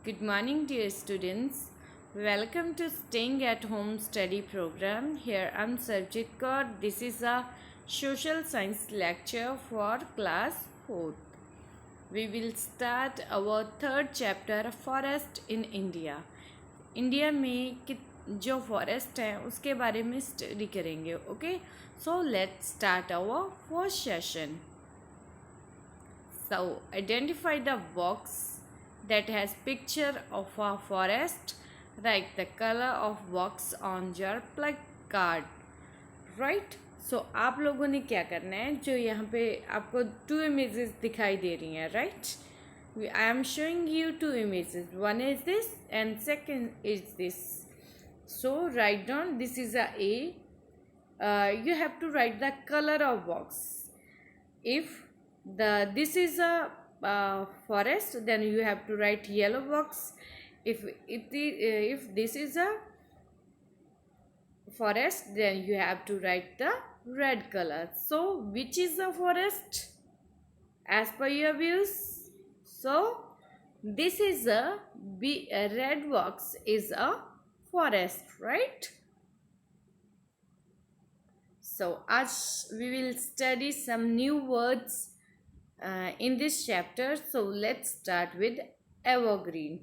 Good morning, dear students. Welcome to Staying at Home study program. Here I'm Sarjit Kaur. This is a social science lecture for class 4th. We will start our third chapter, Forest in India. India में जो forest है उसके बारे में study करेंगे. Okay, so let's start our first session. So identify the box that has picture of a forest. Write the color of box on your placard. Right? So आप लोगों ने क्या करना है, जो यहाँ पे आपको 2 images दिखाई दे रही हैं, right? I am showing you 2 images. One is this and second is this. So write down, this is a A. You have to write the color of box. If this is a forest, then you have to write yellow box. If this is a forest, then you have to write the red color. So which is the forest as per your views? So this is a red box is a forest, right? So as we will study some new words in this chapter. So let's start with evergreen.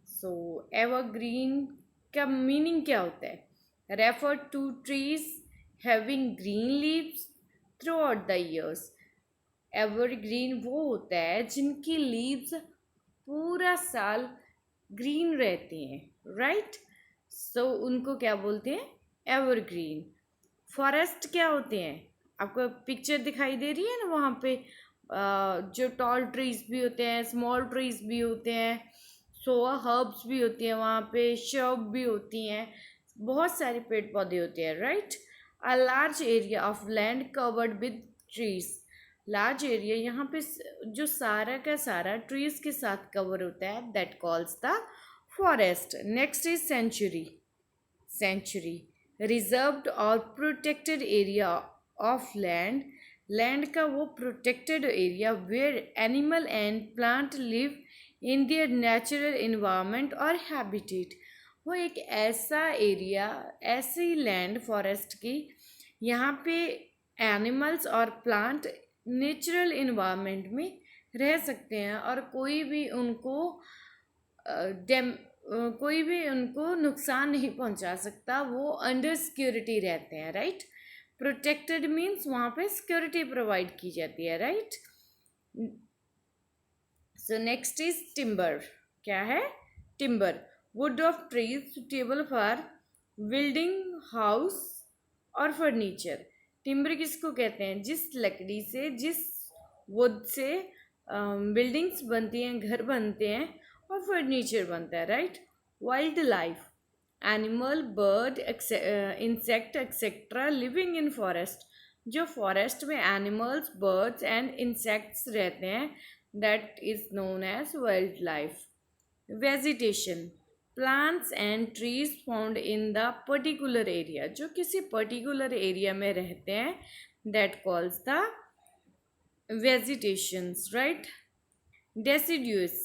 So evergreen का meaning क्या होता है? Refer to trees having green leaves throughout the years. Evergreen वो होता है जिनकी leaves पूरा साल ग्रीन रहती हैं, राइट? सो उनको क्या बोलते हैं? एवरग्रीन. फॉरेस्ट क्या होते हैं? आपको पिक्चर दिखाई दे रही है ना, वहाँ पे जो टॉल ट्रीज भी होते हैं, स्मॉल ट्रीज भी होते हैं, सो हर्ब्स भी होती हैं, वहाँ पे शर्ब भी होती हैं, बहुत सारे पेड़ पौधे होते हैं, right? A large area of land covered with trees. Large area, यहाँ पे जो सारा का सारा ट्रीज के साथ कवर होता है, that calls the forest. Next is sanctuary. Sanctuary reserved और protected area of land. Land का वो protected area where animal and plant live in their natural environment और हैबिटेट. वो एक ऐसा एरिया, ऐसी लैंड फॉरेस्ट की, यहाँ पे एनिमल्स और प्लांट नेचुरल इन्वायरमेंट में रह सकते हैं और कोई भी उनको नुकसान नहीं पहुंचा सकता. वो अंडर सिक्योरिटी रहते हैं, राइट? प्रोटेक्टेड मीन्स वहाँ पे सिक्योरिटी प्रोवाइड की जाती है, right? So next is timber. क्या है? Timber, would of trees suitable for building house और फर्नीचर. टिम्बर किसको कहते हैं? जिस लकड़ी से, जिस वुड से बिल्डिंग्स बनती हैं, घर बनते हैं और फर्नीचर बनता है, right? Wild life, animal, bird, insect etcetera living in forest. जो फॉरेस्ट में एनिमल्स, बर्ड्स एंड इंसेक्ट्स रहते हैं, that is known as wild life. Vegetation, plants and trees found in the particular area. जो किसी particular area में रहते हैं, that calls the vegetations, right? Deciduous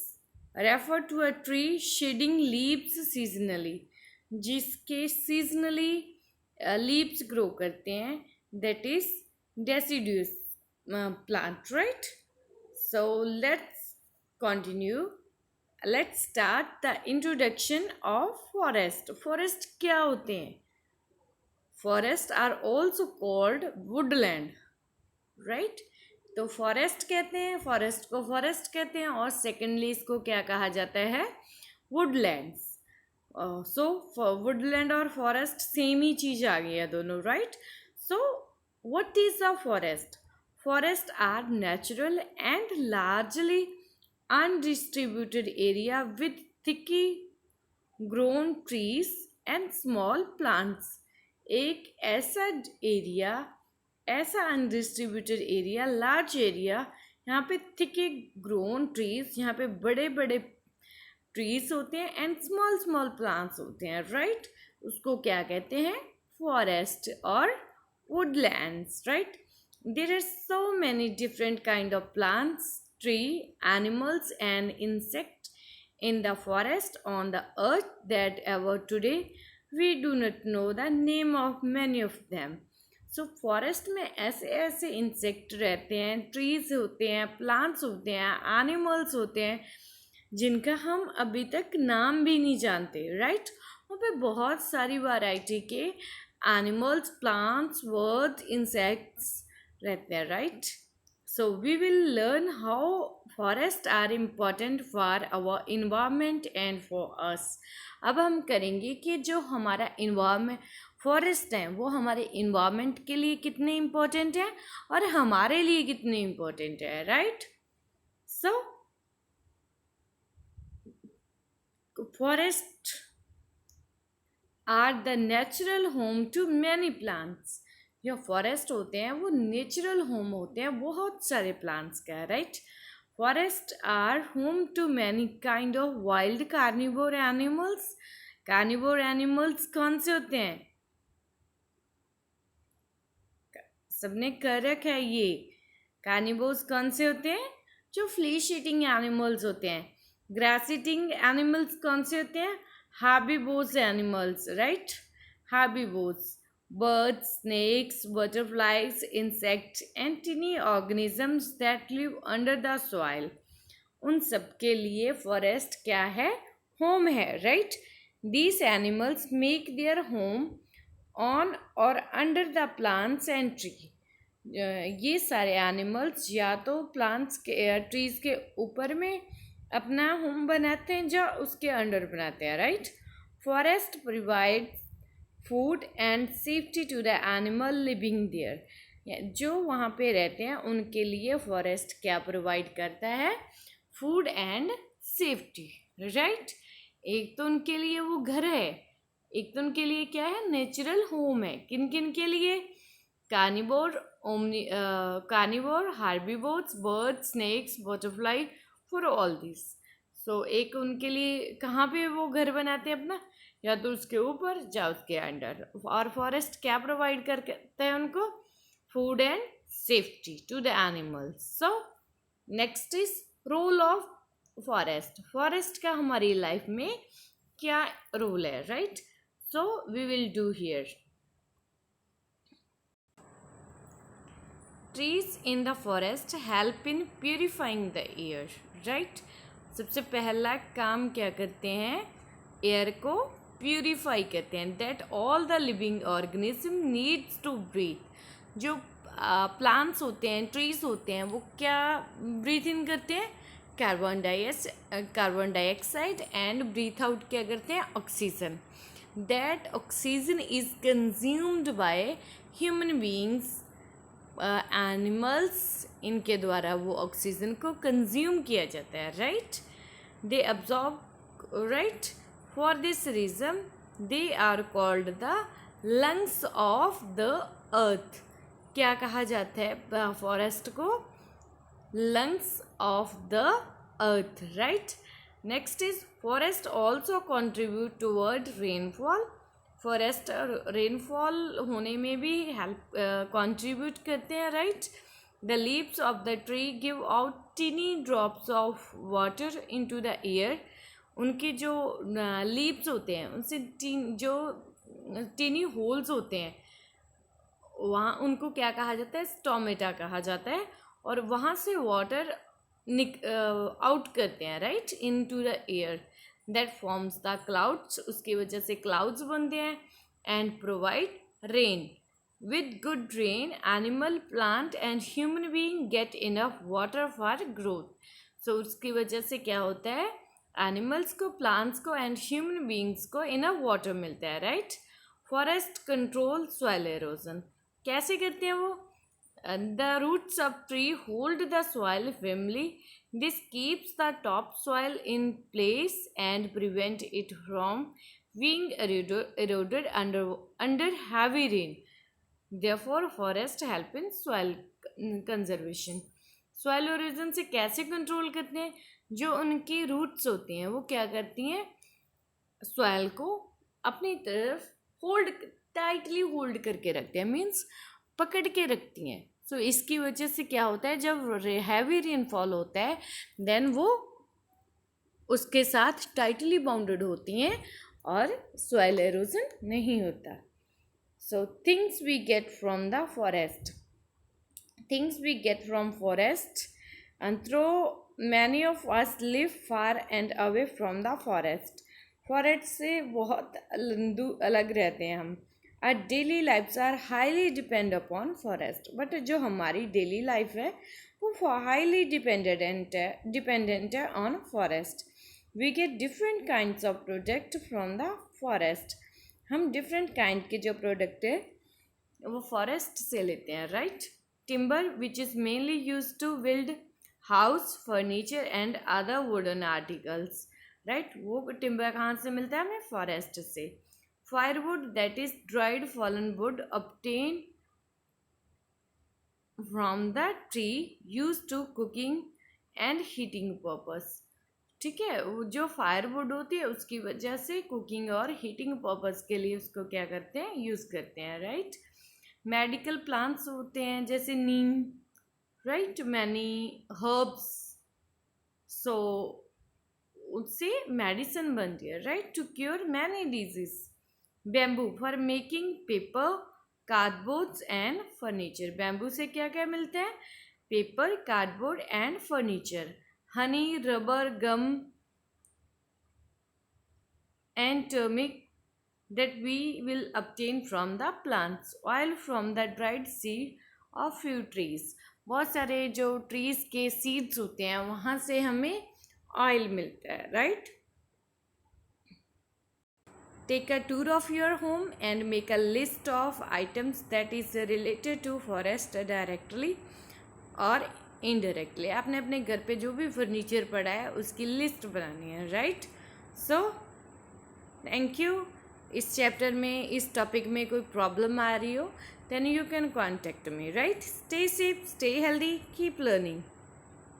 refer to a tree shedding leaves seasonally. जिसके seasonally leaves grow करते हैं, that is deciduous plant, right? So let's continue. Let's start the introduction of forest. Forest क्या होते हैं? Forest are also called woodland, right? तो forest कहते हैं, forest को फॉरेस्ट कहते हैं, और सेकेंडली इसको क्या कहा जाता है? वुडलैंड्स. सो वुडलैंड और फॉरेस्ट सेम ही चीज़ आ गई है दोनों, right? So what is a forest? Forest are natural and largely undistributed area with thickly grown trees and small plants. एक ऐसा एरिया, ऐसा अनडिस्ट्रीब्यूटेड एरिया, लार्ज एरिया, यहाँ पे थिकली ग्रोन ट्रीज, यहाँ पे बड़े बड़े ट्रीज होते हैं एंड स्मॉल स्मॉल प्लांट्स होते हैं, राइट? उसको क्या कहते हैं? फॉरेस्ट और Woodlands, right? There are so many different kind of plants, tree, animals and insects in the forest on the earth that ever today we do not know the name of many of them. So forest में ऐसे ऐसे insect रहते हैं, trees होते हैं, plants होते हैं, animals होते हैं जिनका हम अभी तक नाम भी नहीं जानते, राइट? वहाँ पे बहुत सारी वैरायटी के एनिमल्स, प्लांट्स, बर्ड्स, इंसेक्ट्स रहते हैं, right? So we will learn how forest are important for our environment and for us. अब हम करेंगे कि जो हमारा इन्वायरमेंट फॉरेस्ट हैं वो हमारे इन्वायरमेंट के लिए कितने इम्पोर्टेंट हैं और हमारे लिए कितने इम्पोर्टेंट है, right? So forest are the natural home to many plants. जो फॉरेस्ट होते हैं वो नेचुरल होम होते हैं बहुत सारे प्लांट्स का, right? Forest are home to many kind of wild carnivore animals. Carnivore animals कौन से होते हैं? सबने कर रखा है ये. कार्निवोर्स कौन से होते हैं? जो फ्लैश ईटिंग एनिमल्स होते हैं. ग्रास ईटिंग एनिमल्स कौन से होते हैं? Herbivores animals, right? Herbivores, birds, snakes, butterflies, insects and tiny organisms that live under the soil. उन सब के लिए फॉरेस्ट क्या है? होम है, right? These animals make their home on और under the plants and tree. ये सारे एनिमल्स या तो प्लांट्स के ट्रीज के ऊपर में अपना होम बनाते हैं या उसके अंडर बनाते हैं, right? Forest provide food and safety to the animal living there. जो वहाँ पे रहते हैं उनके लिए फॉरेस्ट क्या प्रोवाइड करता है? Food and safety, right? एक तो उनके लिए वो घर है, एक तो उनके लिए क्या है? नेचुरल होम है. किन किन के लिए? Carnivore, carnivore, herbivores, bird, snakes, butterfly, for all this. So एक उनके लिए कहाँ पे वो घर बनाते हैं अपना? या तो उसके ऊपर या उसके अंडर. और फॉरेस्ट क्या प्रोवाइड करता है उनको? Food and safety to the animals. So next is role of forest. Forest का हमारी लाइफ में क्या रोल है, right? So we will do here. Trees in the forest help in purifying the air, right? सबसे पहला काम क्या करते हैं? एयर को प्यूरिफाई करते हैं. That all the living organism needs to breathe. जो प्लांट्स होते हैं, ट्रीज होते हैं, वो क्या ब्रीथ इन करते हैं? Carbon dioxide and breathe out क्या करते हैं? Oxygen. That oxygen is consumed by human beings, animals. इनके द्वारा वो ऑक्सीजन को कंज्यूम किया जाता है, right? They absorb, right? For this reason they are called the lungs of the earth. क्या कहा जाता है फॉरेस्ट को? Lungs of the earth, right? Next is forest also contribute toward rainfall. Forest rainfall होने में भी हेल्प कॉन्ट्रीब्यूट करते हैं, right? The leaves of the tree give out tiny drops of water into the air. उनके जो leaves होते हैं उनसे जो टीनी होल्स होते हैं वहाँ उनको क्या कहा जाता है? स्टोमेटा कहा जाता है. और वहाँ से वाटर आउट करते हैं, right? Into the air. That forms the clouds. उसकी वजह से क्लाउड्स बनते हैं. And provide rain. With good rain animal, plant and human being get enough water for growth. So उसकी वजह से क्या होता है? एनिमल्स को, प्लांट्स को एंड ह्यूमन बीइंग्स को इनफ वाटर मिलता है, right? Forest control soil halogen. कैसे करते हैं वो? The roots of tree hold the soil firmly. This keeps the topsoil in place and prevent it from being eroded under heavy rain. Therefore, forests help in soil conservation. Soil erosion से कैसे control करते हैं? जो उनकी roots होती हैं वो क्या करती हैं? सॉइल को अपनी तरफ टाइटली होल्ड करके रखते हैं, मीन्स पकड़ के रखती हैं. सो इसकी वजह से क्या होता है? जब हैवी रेनफॉल होता है देन वो उसके साथ टाइटली बाउंडेड होती हैं और सॉइल एरोजन नहीं होता. So things we get from the forest. Things we get from forest, and though many of us live far and away from the forest. Forest से बहुत अलग रहते हैं हम. Our daily lifes are highly depend upon forest. But जो हमारी daily life है वो हाईली डिपेंडेंट है on forest. We get different kinds of product from the forest. हम डिफरेंट काइंड के जो प्रोडक्ट है वो फॉरेस्ट से लेते हैं, right. Timber which is mainly use to build house, furniture and other wooden articles, right. वो टिम्बर कहाँ से मिलता है हमें? फॉरेस्ट से. Firewood that is dried fallen wood obtain from the tree use to cooking and heating purpose. ठीक है, वो जो फायरवुड होती है उसकी वजह से कुकिंग और हीटिंग पर्पस के लिए उसको क्या करते हैं? यूज़ करते हैं, राइट. मेडिकल प्लांट्स होते हैं जैसे neem, right. Many herbs, so उससे मेडिसिन बनती है, right, to cure many disease. Bamboo for making paper, cardboards and furniture. Bamboo से क्या क्या मिलता है? Paper, cardboard and furniture. Honey, rubber, gum and turmeric that we will obtain from the plants. Oil from the dried seed of few trees. बहुत सारे जो trees के seeds होते हैं वहाँ से हमें ऑयल मिलता है, right. Take a tour of your home and make a list of items that is related to forest directly और इनडायरेक्टली. आपने अपने घर पे जो भी फर्नीचर पड़ा है उसकी लिस्ट बनानी है, राइट. So thank you. इस चैप्टर में, इस टॉपिक में कोई प्रॉब्लम आ रही हो then you can contact me, right. Stay safe, stay healthy, keep learning.